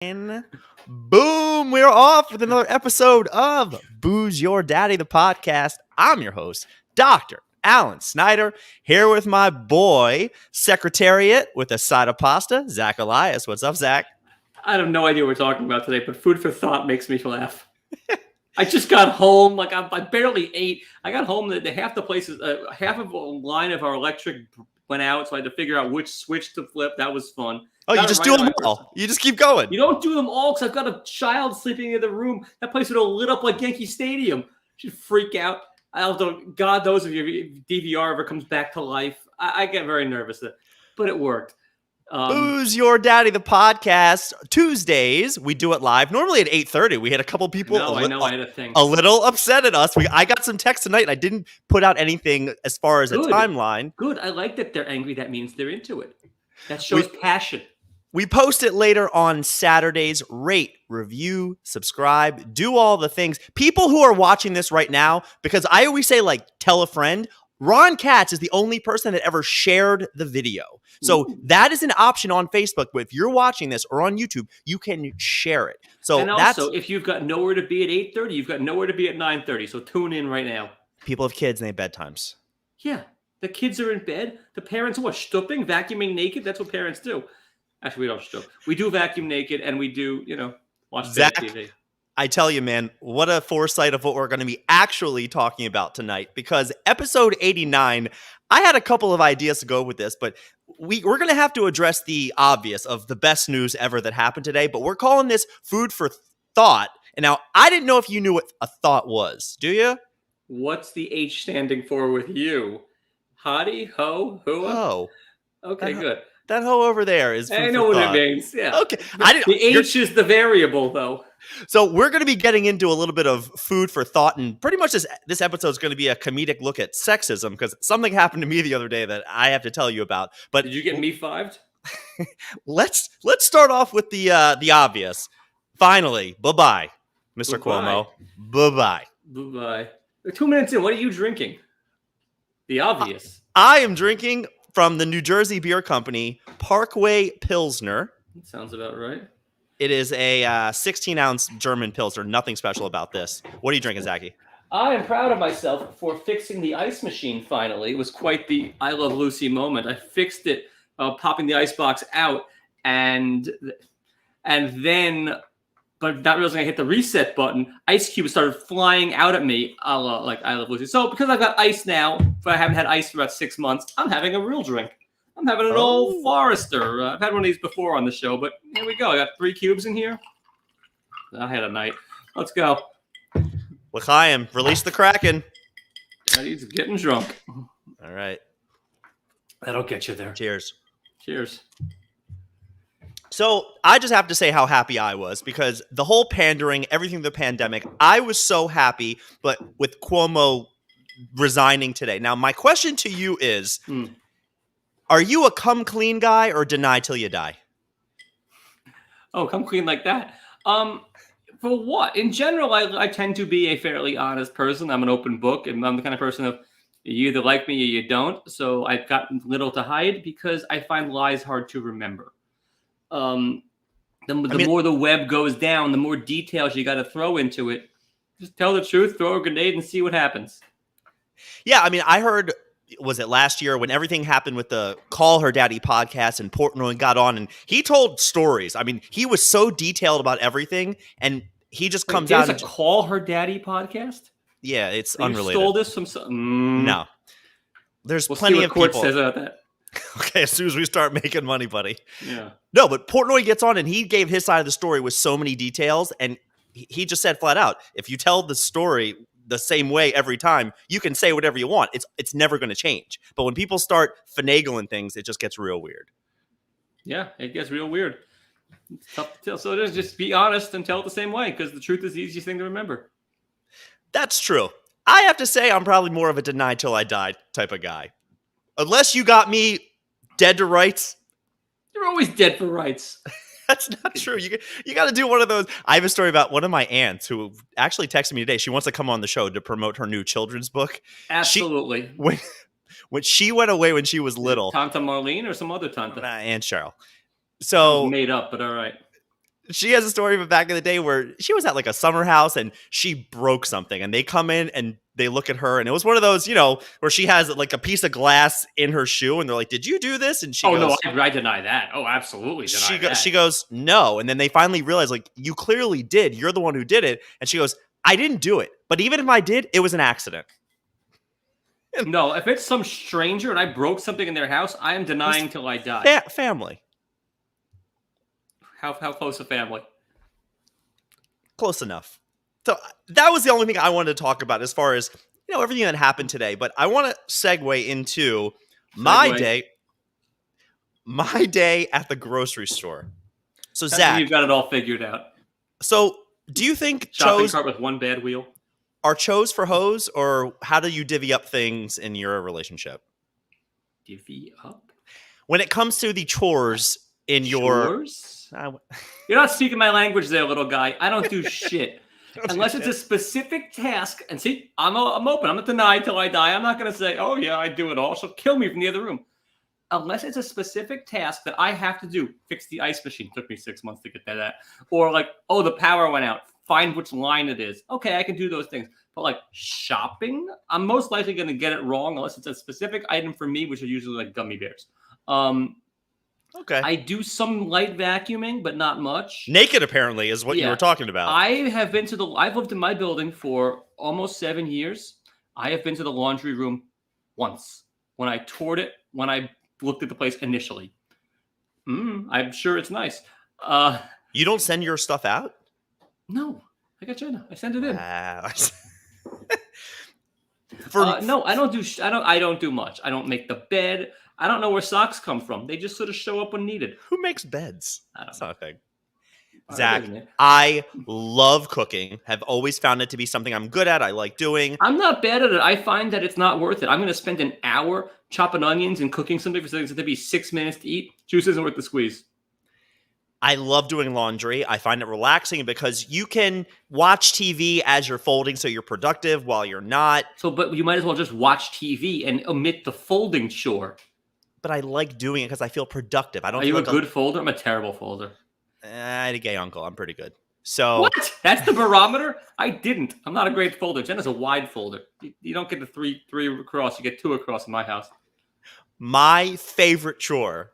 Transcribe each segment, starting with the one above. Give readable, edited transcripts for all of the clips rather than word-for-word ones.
And boom, we're off with another episode of Booze Your Daddy, the podcast. I'm your host, Dr. Alan Snyder, here with my boy, Secretariat with a side of pasta, Zach Elias. What's up, Zach? I have no idea what we're talking about today, but food for thought makes me laugh. I just got home, like I barely ate. I got home, half the places, half of a line of our electric went out, so I had to figure out which switch to flip. That was fun. Oh, you just do them all. You just keep going. You don't do them all because I've got a child sleeping in the room. That place would have lit up like Yankee Stadium. She'd freak out. God knows if your DVR ever comes back to life. I get very nervous, but it worked. Booze Your Daddy, the podcast. Tuesdays, we do it live. Normally at 8:30. We had a couple people I had a thing. A little upset at us. I got some texts tonight, and I didn't put out anything as far as a timeline. Good. I like that they're angry. That means they're into it. That shows passion. We post it later on Saturdays. Rate, review, subscribe, do all the things. People who are watching this right now, because I always say, like, tell a friend. Ron Katz is the only person that ever shared the video. So that is an option on Facebook. But if you're watching this or on YouTube, you can share it. So and also, if you've got nowhere to be at 8:30, you've got nowhere to be at 9:30. So tune in right now. People have kids and they have bedtimes. Yeah. The kids are in bed. The parents are stooping, vacuuming naked. That's what parents do. Actually, we don't stoop. We do vacuum naked, and we do, watch Zach, TV. I tell you, man, what a foresight of what we're going to be actually talking about tonight. Because episode 89, I had a couple of ideas to go with this, but we're going to have to address the obvious of the best news ever that happened today. But we're calling this Food for Thought. And now, I didn't know if you knew what a thought was. Do you? What's the H standing for with you? Hottie, ho, hua? Oh. Okay, good. That hoe over there is food I know for what thought. it means. Yeah. Okay. The H is the variable, though. So we're going to be getting into a little bit of food for thought, and pretty much this episode is going to be a comedic look at sexism, because something happened to me the other day that I have to tell you about. But did you get me fived? let's start off with the obvious. Finally, bye-bye, Mr. Cuomo. Bye-bye. Bye-bye. 2 minutes in, what are you drinking? The obvious. I am drinking from the New Jersey beer company, Parkway Pilsner. That sounds about right. It is a 16-ounce German Pilsner. Nothing special about this. What are you drinking, Zachy? I am proud of myself for fixing the ice machine finally. It was quite the I Love Lucy moment. I fixed it, popping the ice box out, and then, but not realizing I hit the reset button, ice cubes started flying out at me, like I Love Lucy. So because I've got ice now, but I haven't had ice for about 6 months, I'm having a real drink. I'm having an old Forester. I've had one of these before on the show, but here we go. I got 3 cubes in here. I had a night. Let's go. L'chaim, release the Kraken. Daddy's getting drunk. All right. That'll get you there. Cheers. Cheers. So I just have to say how happy I was, because the whole pandering, everything, the pandemic, I was so happy, but with Cuomo resigning today. Now, my question to you is, are you a come clean guy or deny till you die? Oh, come clean like that. For what? In general, I tend to be a fairly honest person. I'm an open book, and I'm the kind of person of you either like me or you don't. So I've got little to hide because I find lies hard to remember. The more the web goes down, the more details you got to throw into it. Just tell the truth, throw a grenade, and see what happens. Yeah, I mean, I heard, was it last year when everything happened with the Call Her Daddy podcast and Portnoy got on and he told stories. I mean, he was so detailed about everything, and he just comes out. There's a Call Her Daddy podcast? Yeah, it's you unrelated. You stole this from some... No. There's we'll plenty see what of court people. Says about that. Okay, as soon as we start making money, buddy. Yeah. No, but Portnoy gets on and he gave his side of the story with so many details, and he just said flat out, if you tell the story the same way every time, you can say whatever you want. It's never going to change. But when people start finagling things, it just gets real weird. Yeah, it gets real weird. It's tough to tell. So just be honest and tell it the same way, because the truth is the easiest thing to remember. That's true. I have to say I'm probably more of a deny till I die type of guy. Unless you got me dead to rights. You're always dead for rights. That's not true. You got to do one of those. I have a story about one of my aunts who actually texted me today. She wants to come on the show to promote her new children's book. Absolutely. When she went away when she was little. Tanta Marlene or some other Tanta? Aunt Cheryl. So made up, but all right. She has a story from back in the day where she was at like a summer house and she broke something, and they come in and they look at her, and it was one of those, where she has like a piece of glass in her shoe, and they're like, "Did you do this?" And she Oh no, goes, I deny that. Oh, absolutely deny she that. goes, "No." And then they finally realize, like, "You clearly did. You're the one who did it." And she goes, "I didn't do it. But even if I did, it was an accident." No, if it's some stranger and I broke something in their house, I am denying till I die. Family. How close a family? Close enough. So that was the only thing I wanted to talk about as far as, everything that happened today. But I want to segue into my Segue. day at the grocery store. So Sounds like Zach, you've got it all figured out. so do you think Shopping chos cart with one bad wheel. are chos for hoes, or how do you divvy up things in your relationship Divvy up. when it comes to the chores in your? Chores? You're not speaking my language there, little guy. I don't do shit. Unless it's a specific task. And see, I'm open. I'm not denied till I die. I'm not going to say, oh, yeah, I do it all. So kill me from the other room. Unless it's a specific task that I have to do. Fix the ice machine. Took me 6 months to get that at. Or like, oh, the power went out. Find which line it is. Okay, I can do those things. But like shopping, I'm most likely going to get it wrong unless it's a specific item for me, which are usually like gummy bears. Okay. I do some light vacuuming, but not much. Naked, apparently, is what you were talking about. I've lived in my building for almost 7 years. I have been to the laundry room once when I toured it, when I looked at the place initially. I'm sure it's nice. You don't send your stuff out? No, I got China. I send it in. No, I don't do. I don't do much. I don't make the bed. I don't know where socks come from. They just sort of show up when needed. Who makes beds? I don't That's know. not a thing. Zach, I love cooking. Have always found it to be something I'm good at. I like doing. I'm not bad at it. I find that it's not worth it. I'm going to spend an hour chopping onions and cooking something for something that's going to be 6 minutes to eat. Juice isn't worth the squeeze. I love doing laundry. I find it relaxing because you can watch TV as you're folding, so you're productive while you're not. But you might as well just watch TV and omit the folding chore. But I like doing it because I feel productive. I don't. Are you a good folder? I'm a terrible folder. I had a gay uncle. I'm pretty good. So what? That's the barometer? I didn't. I'm not a great folder. Jen is a wide folder. You don't get the three across. You get 2 across in my house. My favorite chore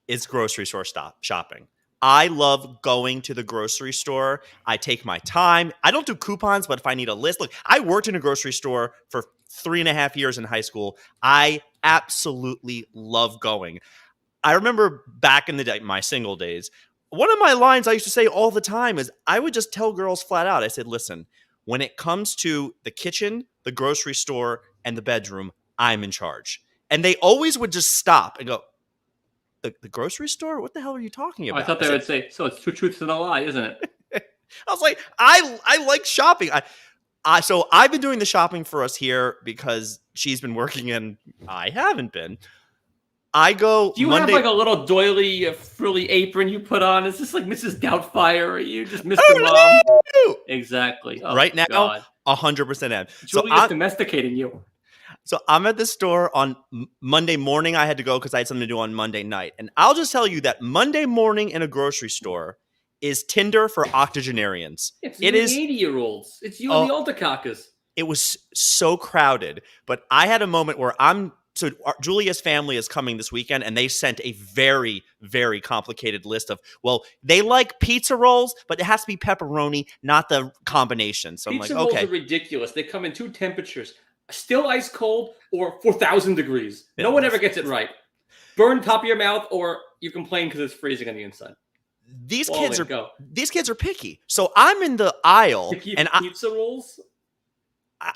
is grocery store shopping. I love going to the grocery store. I take my time. I don't do coupons, but if I need a list, look, I worked in a grocery store for 3.5 years in high school. I absolutely love going. I remember back in the day, my single days, one of my lines I used to say all the time is I would just tell girls flat out. I said, listen, when it comes to the kitchen, the grocery store, and the bedroom, I'm in charge. And they always would just stop and go, the grocery store? What the hell are you talking about? I thought they would say, so it's 2 truths and a lie, isn't it? I was like, I like shopping. So I've been doing the shopping for us here because she's been working and I haven't been. I go. Do you have like a little doily, frilly apron you put on? Is this like Mrs. Doubtfire? Or are you just Mr. Mom? No! Exactly. Oh, right now, 100% am. Julia's domesticating you. So I'm at the store on Monday morning. I had to go because I had something to do on Monday night. And I'll just tell you that Monday morning in a grocery store is Tinder for octogenarians. It is 80-year-olds. It's you and the Altacaccas. It was so crowded. But I had a moment where so Julia's family is coming this weekend, and they sent a very, very complicated list of, well, they like pizza rolls, but it has to be pepperoni, not the combination. So pizza I'm like, okay. Rolls are ridiculous. They come in 2 temperatures. Still ice cold or 4,000 degrees. No one ever gets it right. Burn top of your mouth, or you complain because it's freezing on the inside. These kids are picky. So I'm in the aisle, and pizza rolls.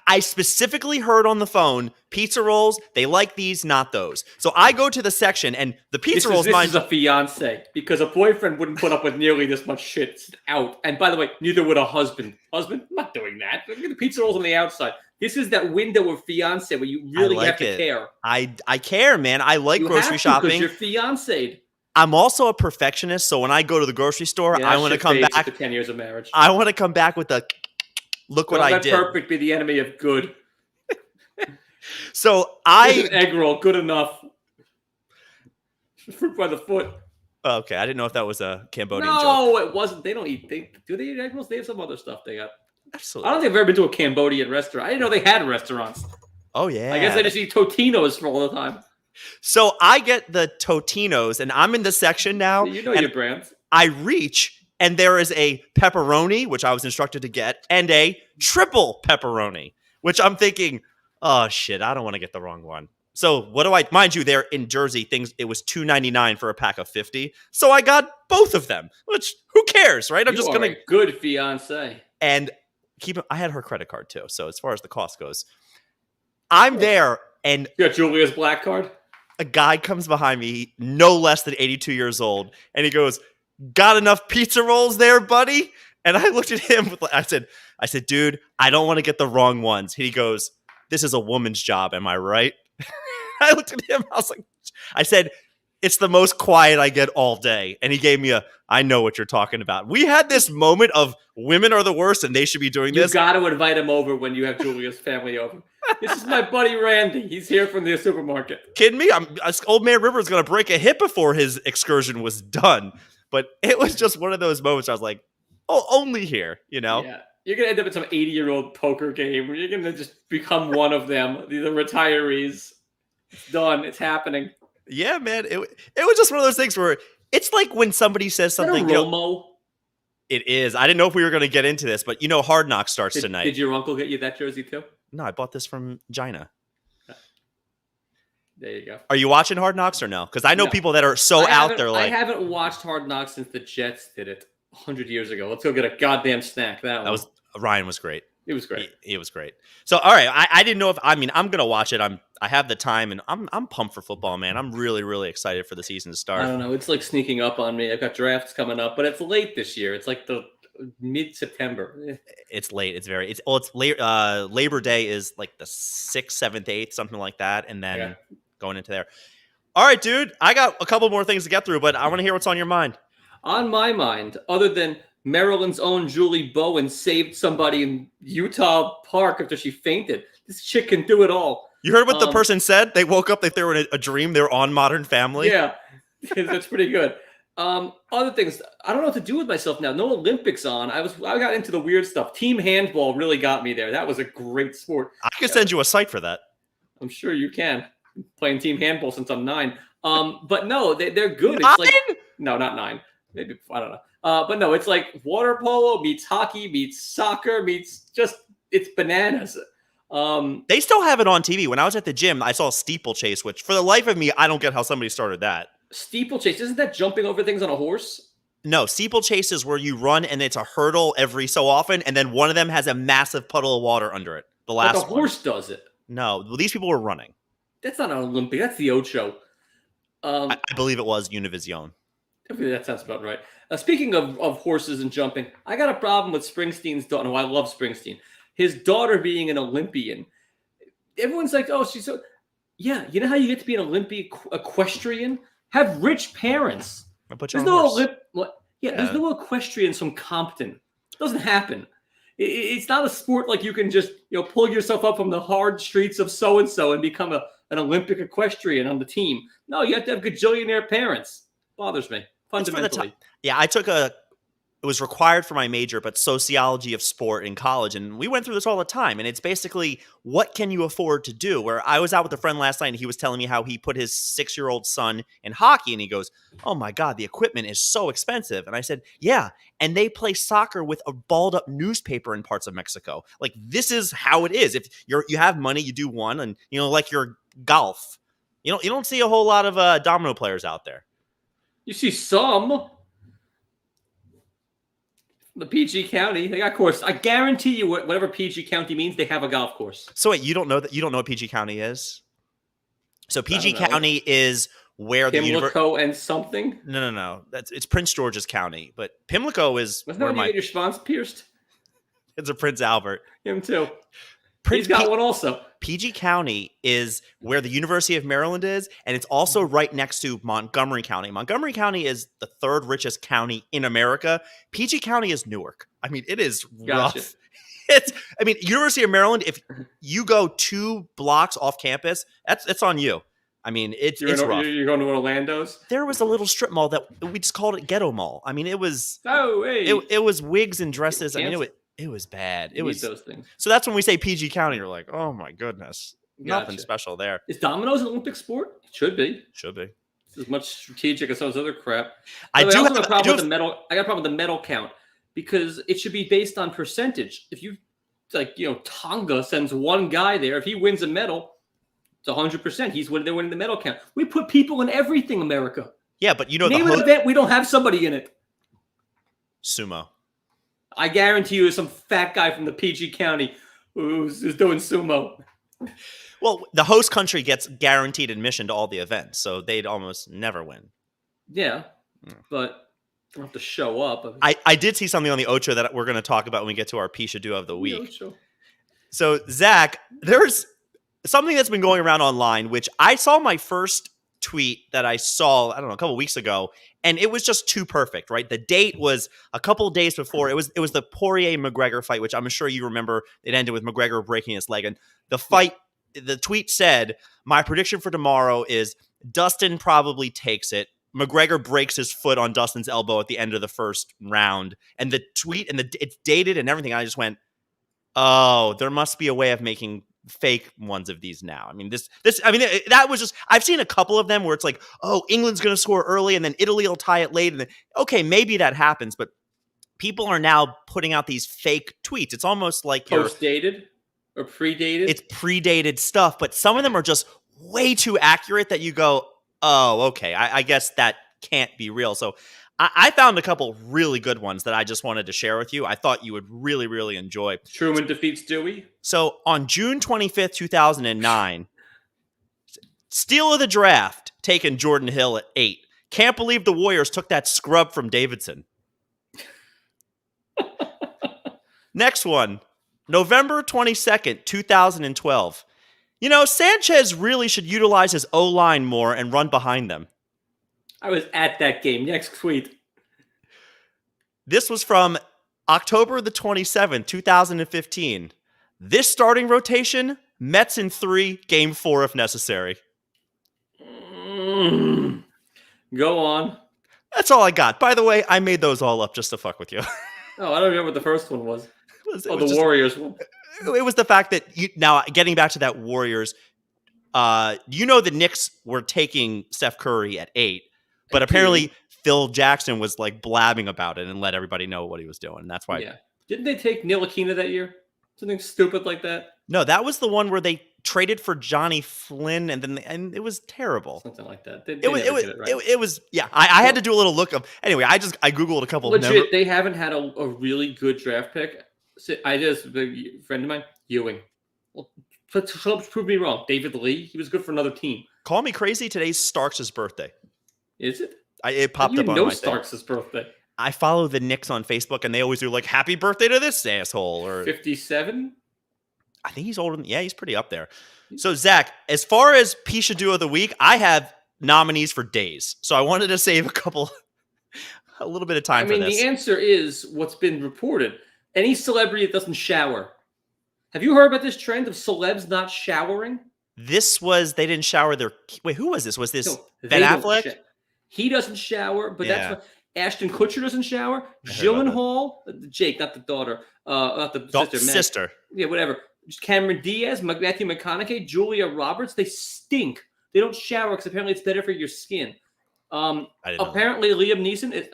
I specifically heard on the phone, pizza rolls, they like these, not those. So I go to the section, and the pizza rolls... This is a fiance, because a boyfriend wouldn't put up with nearly this much shit out. And by the way, neither would a husband. Husband? I'm not doing that. Look at the pizza rolls on the outside. This is that window of fiance where you really have to care. I care, man. I like grocery shopping. Because you're fiancéed. I'm also a perfectionist, so when I go to the grocery store, I want to come back... After 10 years of marriage. I want to come back with a... Look what I did. Perfect be the enemy of good. So an egg roll, good enough. Fruit by the foot. Okay, I didn't know if that was a Cambodian joke. No, it wasn't. They don't eat. Do they eat egg rolls? They have some other stuff they got. I don't Absolutely. think I've ever been to a Cambodian restaurant. I didn't know they had restaurants. Oh I guess I yeah. just eat Totinos for all the time. So I get the Totinos, and I'm in the section now, You know and your brands. I reach, and there is a pepperoni, which I was instructed to get, and a triple pepperoni, which I'm thinking, oh shit, I don't want to get the wrong one. So what do I? Mind you, there in Jersey, it was $2.99 for a pack of 50. So I got both of them. Which who cares, right? I'm You just are gonna a good fiance. and I had her credit card too. So as far as the cost goes, I'm there, and You got Julia's black card. a guy comes behind me, no less than 82 years old, and he goes, "Got enough pizza rolls there, buddy?" And I looked at him with, I said, "Dude, I don't want to get the wrong ones." He goes, "This is a woman's job, am I right?" I looked at him, I said, "It's the most quiet I get all day." And he gave me I know what you're talking about. We had this moment of women are the worst and they should be doing You this. got to invite him over when you have Julia's family over. This is my buddy Randy. He's here from the supermarket. Kidding me? Old man River is going to break a hip before his excursion was done. But it was just one of those moments I was like, oh, only here, you know? Yeah. You're going to end up in some 80-year-old poker game where you're going to just become one of them. These are retirees. It's done. It's happening. Yeah, man. It was just one of those things where it's like when somebody says something. Is that a Romo? It is. I didn't know if we were going to get into this, but Hard Knocks starts tonight. Did your uncle get you that jersey too? No, I bought this from Gina. There you go. Are you watching Hard Knocks or no? Because I know people that are so out there like. I haven't watched Hard Knocks since the Jets did it 100 years ago. Let's go get a goddamn snack. Ryan was great. It was great. It was great. So, all right, I didn't know if I'm gonna watch it. I have the time, and I'm pumped for football, man. I'm really really excited for the season to start. I don't know. It's like sneaking up on me. I've got drafts coming up, but it's late this year. It's like the mid-September. It's late. It's late. Labor Day is like the 6th, 7th, 8th, something like that, and then going into there. All right, dude. I got a couple more things to get through, but I want to hear what's on your mind. On my mind, other than Maryland's own Julie Bowen saved somebody in Utah Park after she fainted. This chick can do it all. You heard what the person said? They woke up, they were in a dream. They were on Modern Family. Yeah, that's pretty good. Other things, I don't know what to do with myself now. No Olympics on. I got into the weird stuff. Team handball really got me there. That was a great sport. I could send you a site for that. I'm sure you can. I'm playing team handball since I'm 9. But no, they're good. 9? It's like no, not 9. Maybe I don't know. But no, it's like water polo meets hockey meets soccer meets it's bananas. They still have it on TV. When I was at the gym, I saw steeplechase, which for the life of me, I don't get how somebody started that. Steeplechase, isn't that jumping over things on a horse? No, steeplechase is where you run and it's a hurdle every so often, and then one of them has a massive puddle of water under it. The last one. Horse does it. No, well, these people were running. That's not an Olympic. That's the Ocho. I believe it was Univision. That sounds about right. Speaking of horses and jumping, I got a problem with Springsteen's daughter. No, I love Springsteen. His daughter being an Olympian. Everyone's like, oh, she's so... Yeah, you know how you get to be an Olympic equestrian? Have rich parents. There's no there's no equestrians from Compton. It doesn't happen. It's not a sport like you can just pull yourself up from the hard streets of so-and-so and become an Olympic equestrian on the team. No, you have to have gajillionaire parents. Bothers me. Fundamentally. Yeah, it was required for my major, but sociology of sport in college. And we went through this all the time. And it's basically, what can you afford to do? Where I was out with a friend last night and he was telling me how he put his 6-year-old son in hockey. And he goes, oh my God, the equipment is so expensive. And I said, yeah. And they play soccer with a balled up newspaper in parts of Mexico. Like, this is how it is. If you have money, you do one. And, like your golf. You don't see a whole lot of domino players out there. You see some. The PG County, they got course. I guarantee you, whatever PG County means, they have a golf course. So wait, you don't know what PG County is? So PG County is where Pimlico and something. No. It's Prince George's County, but Pimlico is where you get your schwanz pierced. It's a Prince Albert. Him too. He's got one also. PG County is where the University of Maryland is, and it's also right next to Montgomery County. Montgomery County is the 3rd richest county in America. PG County is Newark. I mean, it is rough. University of Maryland, if you go 2 blocks off campus, it's on you. I mean, it's rough. You're going to Orlando's? There was a little strip mall that we just called it Ghetto Mall. I mean, it was Oh, hey. it was wigs and dresses. I mean, Cancer. it was bad. You need those things. So that's when we say PG County, you're like, oh my goodness, Gotcha. nothing special there. Is dominoes an Olympic sport? It should be. Should be. It's as much strategic as those other crap. I also have have a problem with the medal. I got a problem with the medal count because it should be based on percentage. If you Tonga sends one guy there, if he wins a medal, it's 100%. They're winning the medal count. We put people in everything, America. Yeah, but name an event we don't have somebody in it. Sumo. I guarantee you, there's some fat guy from the PG County who's doing sumo. Well, the host country gets guaranteed admission to all the events, so they'd almost never win. Yeah, but I don't have to show up. I did see something on the Ocho that we're going to talk about when we get to our Pisha Duo of the week. Ocho. So, Zach, there's something that's been going around online, which I saw my first tweet that I saw, I don't know, a couple weeks ago, and it was just too perfect, right? The date was a couple of days before. It was the Poirier-McGregor fight, which I'm sure you remember. It ended with McGregor breaking his leg. And the fight, the tweet said, my prediction for tomorrow is Dustin probably takes it. McGregor breaks his foot on Dustin's elbow at the end of the first round. And the tweet, and it's dated and everything. I just went, oh, there must be a way of making fake ones of these now. I mean, that was just, I've seen a couple of them where it's like, oh, England's going to score early and then Italy will tie it late. And then, okay, maybe that happens, but people are now putting out these fake tweets. It's almost like post-dated or predated. It's predated stuff, but some of them are just way too accurate that you go, oh, okay, I guess that can't be real. So I found a couple really good ones that I just wanted to share with you. I thought you would really, really enjoy. Truman defeats Dewey. So on June 25th, 2009, steal of the draft, taken Jordan Hill at 8. Can't believe the Warriors took that scrub from Davidson. Next one, November 22nd, 2012. Sanchez really should utilize his O-line more and run behind them. I was at that game. Next tweet. This was from October the 27th, 2015. This starting rotation, Mets in 3, game 4 if necessary. Go on. That's all I got. By the way, I made those all up just to fuck with you. Oh, I don't remember what the first one was. The Warriors one. It was the fact that, now getting back to that Warriors, the Knicks were taking Steph Curry at 8. But apparently Phil Jackson was like blabbing about it and let everybody know what he was doing. And that's why. Yeah. Didn't they take Ntilikina that year? Something stupid like that? No, that was the one where they traded for Johnny Flynn and it was terrible. Something like that. It was yeah. I had to do a little look of anyway. I Googled a couple. Legit, they haven't had a really good draft pick. A friend of mine, Ewing. Well, prove me wrong. David Lee, he was good for another team. Call me crazy. Today's Starks' birthday. Is it? It popped up on my Starks' birthday. I follow the Knicks on Facebook, and they always do like "Happy birthday to this asshole" or 57. I think he's older than he's pretty up there. So Zach, as far as Pisha Duo of the week, I have nominees for days. So I wanted to save a little bit of time for this. The answer is what's been reported. Any celebrity that doesn't shower. Have you heard about this trend of celebs not showering? They didn't shower their. Wait, who was this? Was this Ben Affleck? He doesn't shower, but that's what Ashton Kutcher doesn't shower. Gyllenhaal, Jake, not the daughter, not the sister. Yeah, whatever. Cameron Diaz, Matthew McConaughey, Julia Roberts, they stink. They don't shower because apparently it's better for your skin. Apparently Liam Neeson,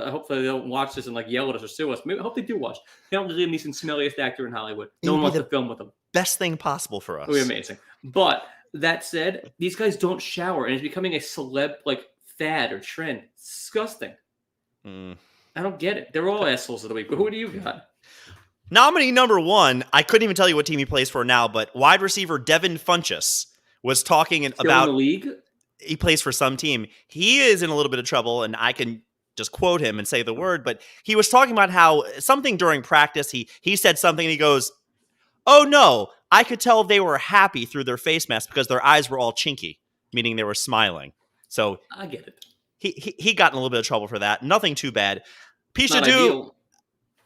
hopefully they don't watch this and yell at us or sue us. Maybe, I hope they do watch. Apparently Liam Neeson's smelliest actor in Hollywood. No one wants to film with him. Best thing possible for us. It would be amazing. But that said, these guys don't shower and it's becoming a celeb fad or trend. It's disgusting. I don't get it. They're all assholes of the week. But who do you got? Nominee number 1, I couldn't even tell you what team he plays for now, but wide receiver Devin Funchess was talking about in the league. He plays for some team. He is in a little bit of trouble, and I can just quote him and say the word, but he was talking about how something during practice, he said something and he goes, oh no, I could tell they were happy through their face mask because their eyes were all chinky, meaning they were smiling. So I get it. He got in a little bit of trouble for that. Nothing too bad. Pisha Duo.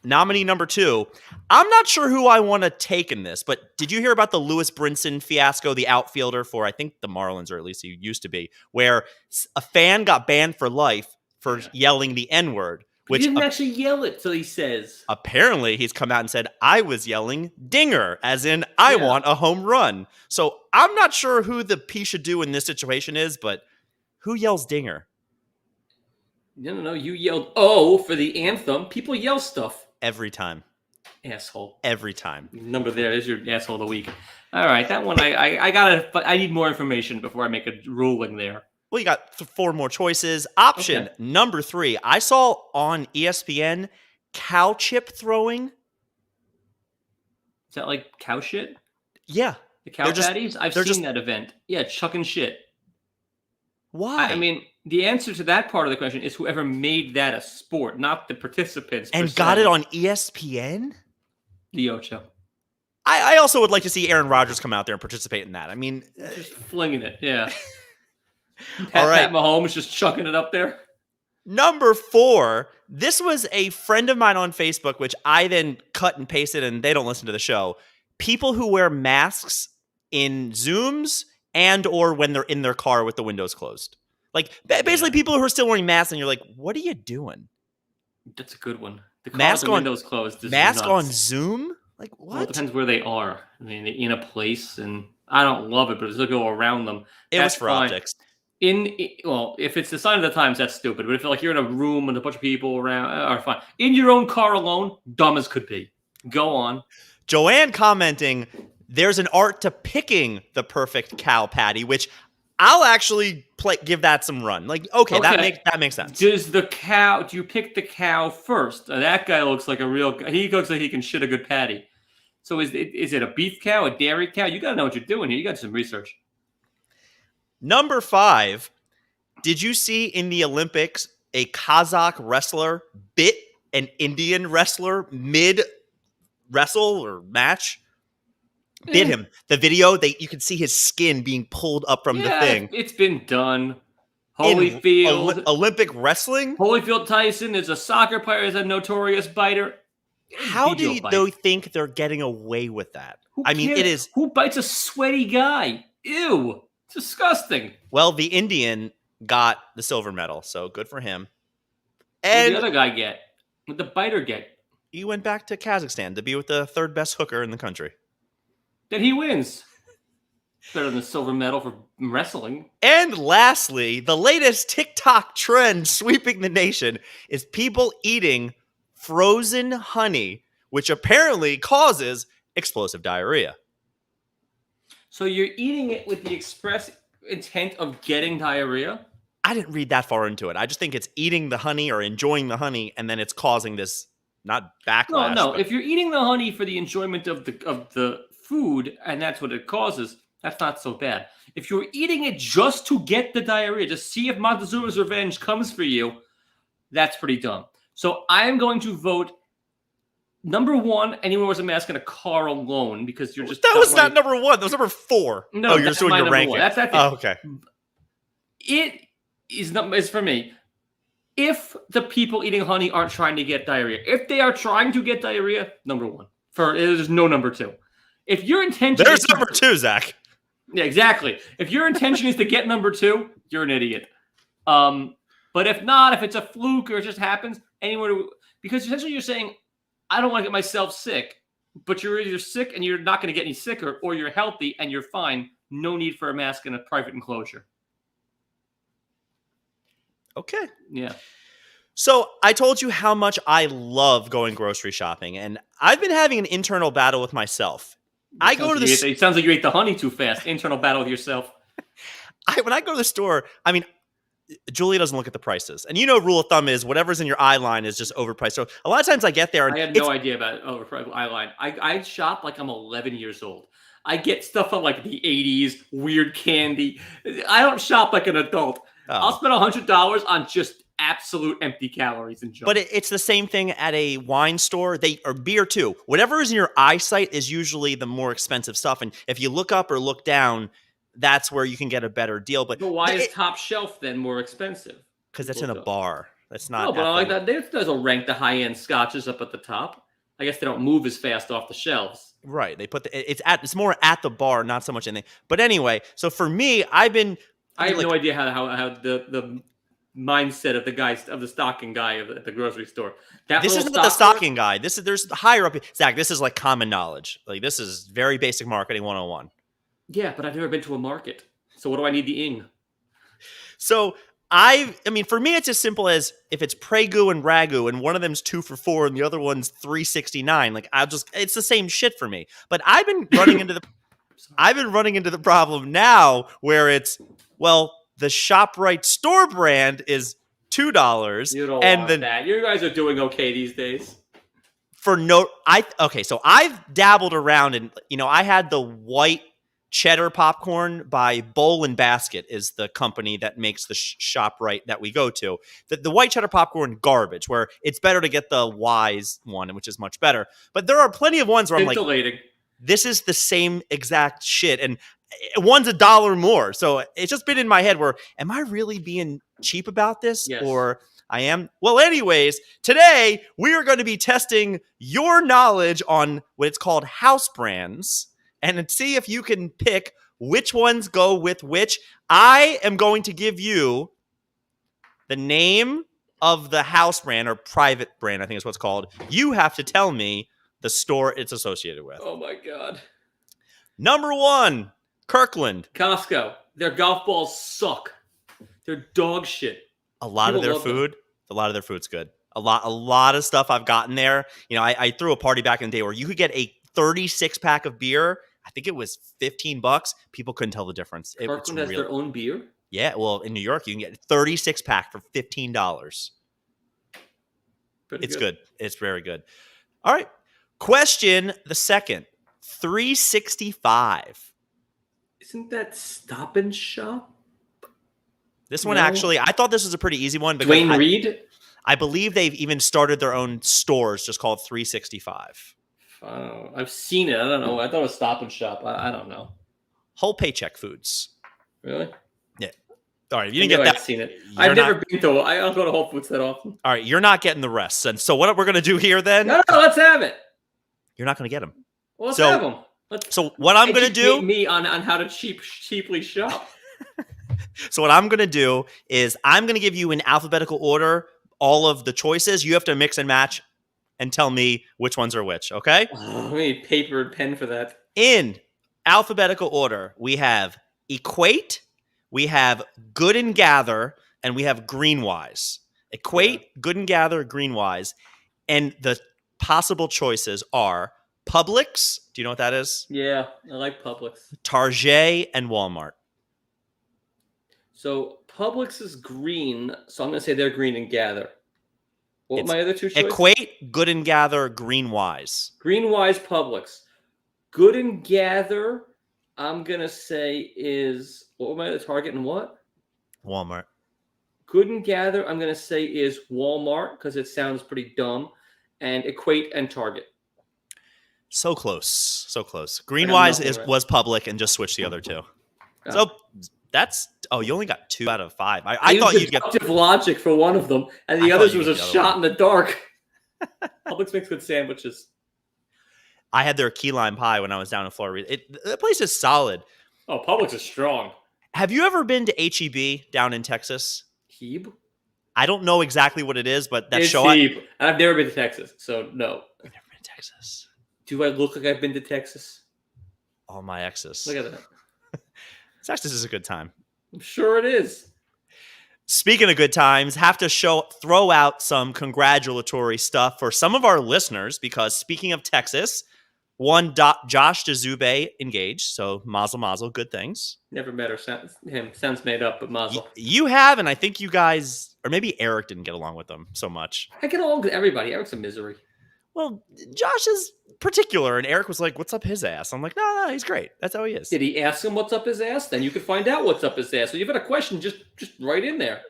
nominee number 2. I'm not sure who I want to take in this, but did you hear about the Lewis Brinson fiasco, the outfielder for, I think, the Marlins, or at least he used to be, where a fan got banned for life for yelling the N-word, He which didn't actually yell it, so he says. apparently he's come out and said, I was yelling dinger, as in, I want a home run. So I'm not sure who the P should do in this situation is, but who yells dinger? No. You yelled "oh" for the anthem. People yell stuff. Every time. Asshole. Every time. Number there is your asshole of the week. All right, that one I gotta. But I need more information before I make a ruling there. Well, you got 4 more choices. Option number 3. I saw on ESPN cow chip throwing. Is that like cow shit? Yeah. The cow patties? I've seen that event. Yeah, chucking shit. Why? I mean, the answer to that part of the question is whoever made that a sport, not the participants. And got it on ESPN? The Ocho. I also would like to see Aaron Rodgers come out there and participate in that. I mean, just flinging it, yeah. All right. Pat Mahomes just chucking it up there. Number 4. This was a friend of mine on Facebook, which I then cut and pasted, and they don't listen to the show. People who wear masks in Zooms and or when they're in their car with the windows closed. Like, basically people who are still wearing masks, and you're like, what are you doing? That's a good one. The car mask with the windows closed is mask nuts. on Zoom? Like, what? Well, it depends where they are. I mean, in a place, and I don't love it, but it's to go around them. It was for optics. Well, if it's the sign of the times, that's stupid. But if you're in a room with a bunch of people around, are fine. In your own car alone, dumb as could be. Go on. Joanne commenting, there's an art to picking the perfect cow patty, which I'll actually give that some run. Like, okay. That makes sense. Do you pick the cow first? That guy looks like he looks like he can shit a good patty. So is it a beef cow, a dairy cow? You got to know what you're doing here. You got some research. Number 5, did you see in the Olympics a Kazakh wrestler bit an Indian wrestler mid-wrestle or match? Bit him. The video, you could see his skin being pulled up from the thing. It's been done. Holyfield. Olympic wrestling? Holyfield Tyson is a soccer player, is a notorious biter. How do you think they're getting away with that? It is... Who bites a sweaty guy? Ew. Disgusting. Well, the Indian got the silver medal, so good for him. And what did the other guy get? What did the biter get? He went back to Kazakhstan to be with the 3rd best hooker in the country. Then he wins. Better than the silver medal for wrestling. And lastly, the latest TikTok trend sweeping the nation is people eating frozen honey, which apparently causes explosive diarrhea. So you're eating it with the express intent of getting diarrhea? I didn't read that far into it. I just think it's eating the honey or enjoying the honey, and then it's causing this, not backlash. No. If you're eating the honey for the enjoyment of the food, and that's what it causes, that's not so bad. If you're eating it just to get the diarrhea, to see if Montezuma's revenge comes for you, that's pretty dumb. So I am going to vote number 1, anyone wears a mask in a car alone, because you're just... That was not number 1. That was number 4. No, you're just doing your ranking. That's okay. It is for me. If the people eating honey aren't trying to get diarrhea, if they are trying to get diarrhea, number 1. There's no number 2. If your intention... There's number 2, Zach. Yeah, exactly. If your intention is to get number 2, you're an idiot. But if not, if it's a fluke or it just happens, because essentially you're saying, I don't want to get myself sick, but you're either sick and you're not going to get any sicker, or you're healthy and you're fine. No need for a mask in a private enclosure. Okay. Yeah. So I told you how much I love going grocery shopping, and I've been having an internal battle with myself. It sounds like you ate the honey too fast. Internal battle with yourself. When I go to the store, Julia doesn't look at the prices. And rule of thumb is whatever's in your eye line is just overpriced. So a lot of times I get there and I had no idea about overpriced eye line. I shop like I'm 11 years old. I get stuff from like the 80s, weird candy. I don't shop like an adult. Oh. I'll spend $100 on just absolute empty calories and junk. But it's the same thing at a wine store, or beer too. Whatever is in your eyesight is usually the more expensive stuff. And if you look up or look down, that's where you can get a better deal. But why is top shelf then more expensive? Because that's in a bar. That's Oh, not but I at like the that. Those will rank the high end scotches up at the top. I guess they don't move as fast off the shelves. right. They put it's more at the bar, not so much in the. But anyway, so for me, I have like no idea how the mindset of the guys of the stocking guy at the grocery store. That this little is not the stopper. stocking guy. There's higher up. Zach, this is like common knowledge. Like this is very basic marketing 101. Yeah, but I've never been to a market. So what do I need the ing? So I mean, for me, it's as simple as if it's Prego and Ragu, and one of them's 2 for $4, and the other one's $3.69. Like it's the same shit for me. But I've been running into the problem now where it's the ShopRite store brand is $2, You don't and want then that. You guys are doing okay these days. so I've dabbled around and I had the white cheddar popcorn by Bowl and Basket is the company that makes the ShopRite that we go to. The white cheddar popcorn garbage, where it's better to get the Wise one, which is much better. But there are plenty of ones where I'm like, Scintillating. this is the same exact shit, and one's $1 more. So it's just been in my head where, am I really being cheap about this? Yes. Or I am? Well, anyways, today we are going to be testing your knowledge on what it's called house brands and see if you can pick which ones go with which. I am going to give you the name of the house brand or private brand, I think is what's called. You have to tell me the store it's associated with. Oh my god. Number 1, Kirkland. Costco. Their golf balls suck. They're dog shit. A lot of their food's good. A lot of stuff I've gotten there. I threw a party back in the day where you could get a 36-pack of beer. I think it was $15. People couldn't tell the difference. Kirkland has their own beer? Yeah, well, in New York, you can get a 36-pack for $15. It's good. It's very good. All right. Question the second. 365. Isn't that Stop and Shop? This one actually, I thought this was a pretty easy one. Dwayne Reed? I believe they've even started their own stores just called 365. I've seen it. I don't know. I thought it was Stop and Shop. I don't know. Whole Paycheck Foods. Really? Yeah. All right. If you didn't get that. I've seen it. I've never been to. I don't go to Whole Foods that often. All right. You're not getting the rest. And so what we're going to do here then? No, let's have it. You're not going to get them. Well, let's have them. So what I'm going to do. Me on how to cheaply shop. So what I'm going to do is I'm going to give you in alphabetical order all of the choices. You have to mix and match and tell me which ones are which, okay? Oh, we need paper and pen for that. In alphabetical order, we have Equate, we have Good and Gather, and we have Greenwise. Equate, Good and Gather, Greenwise. And the possible choices are Publix. Do you know what that is? Yeah, I like Publix. Target and Walmart. So Publix is green, so I'm going to say they're Green and Gather. What were my other two choices? Equate, Good and Gather, Greenwise. Greenwise, Publix. Good and Gather, I'm going to say is, what were my other, Target and what? Walmart. Good and Gather, I'm going to say is Walmart because it sounds pretty dumb. And Equate and Target. So close. So close. Greenwise was public and just switched the other two. Oh. So that's you only got 2 out of 5. I thought you'd get logic for one of them, and the others was a shot in the dark. Publix makes good sandwiches. I had their key lime pie when I was down in Florida. The place is solid. Oh, Publix is strong. Have you ever been to HEB down in Texas? Heb? I don't know exactly what it is, but it's Heb. I've never been to Texas, so no. I've never been to Texas. Do I look like I've been to Texas? All my exes. Look at that. Texas is a good time. I'm sure it is. Speaking of good times, have to throw out some congratulatory stuff for some of our listeners because speaking of Texas, Josh DeZube engaged, so mazel mazel, good things. Never met him. Sounds made up, but mazel. You have, and I think you guys, or maybe Eric didn't get along with them so much. I get along with everybody. Eric's a misery. Well, Josh is particular, and Eric was like, what's up his ass? I'm like, no, he's great. That's how he is. Did he ask him what's up his ass? Then you could find out what's up his ass. So you've got a question, just right in there.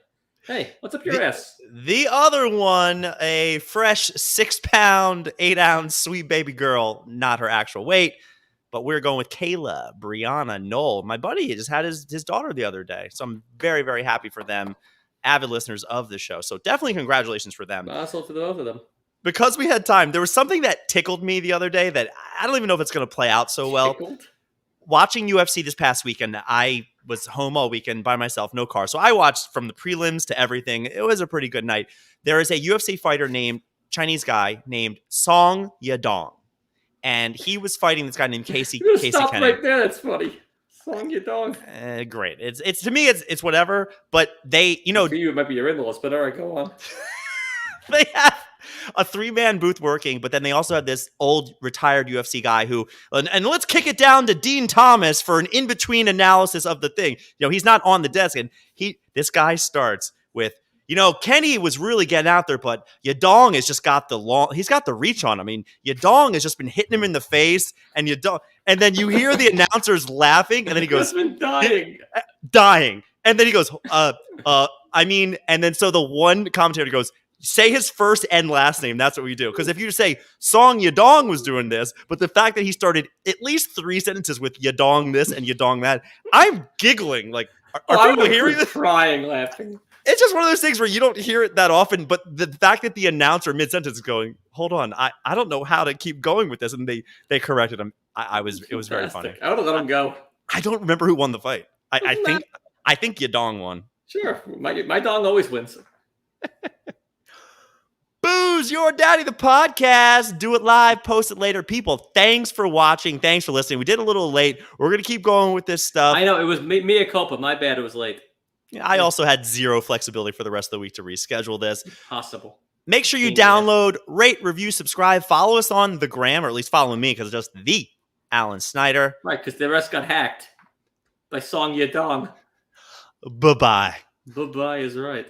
Hey, what's up your ass? The other one, a fresh 6-pound, 8-ounce sweet baby girl, not her actual weight, but we're going with Kayla, Brianna, Noel. My buddy just had his daughter the other day, so I'm very, very happy for them. avid listeners of the show. So definitely congratulations for them. Also for the both of them. Because we had time, there was something that tickled me the other day that I don't even know if it's going to play out so well. Tickled? Watching UFC this past weekend, I was home all weekend by myself, no car. So I watched from the prelims to everything. It was a pretty good night. There is a UFC fighter Chinese guy named Song Yadong. And he was fighting this guy named Casey Stop Kenning. right there. That's funny. Song Yadong. Great. It's to me, it's whatever. But they, For you, it might be your in-laws, but all right, go on. They have a 3-man booth working, but then they also have this old retired UFC guy who, and let's kick it down to Dean Thomas for an in-between analysis of the thing. He's not on the desk, and this guy starts with, Kenny was really getting out there, but Yadong has just got he's got the reach on him. I mean, Yadong has just been hitting him in the face, and and then you hear the announcers laughing, and then he goes, been dying. And then he goes, and then so the one commentator goes, say his first and last name. That's what we do. Because if you say Song Yadong was doing this, but the fact that he started at least 3 sentences with Yadong this and Yadong that, I'm giggling. Like, are people hearing this? Crying, laughing. It's just one of those things where you don't hear it that often, but the fact that the announcer mid-sentence is going, hold on, I don't know how to keep going with this, and they corrected him. It was very funny. I would have let him go. I don't remember who won the fight. I think Yadong won. Sure. My dong always wins. Booze Your Daddy, the podcast. Do it live, post it later. People, thanks for watching. Thanks for listening. We did a little late. We're going to keep going with this stuff. I know. It was mea culpa. My bad. It was late. I also had zero flexibility for the rest of the week to reschedule this. Possible. Make sure you download, rate, review, subscribe. Follow us on the gram, or at least follow me because it's just the Alan Snyder. Right, because the rest got hacked by Song Yadong. Bye-bye. Bye-bye is right.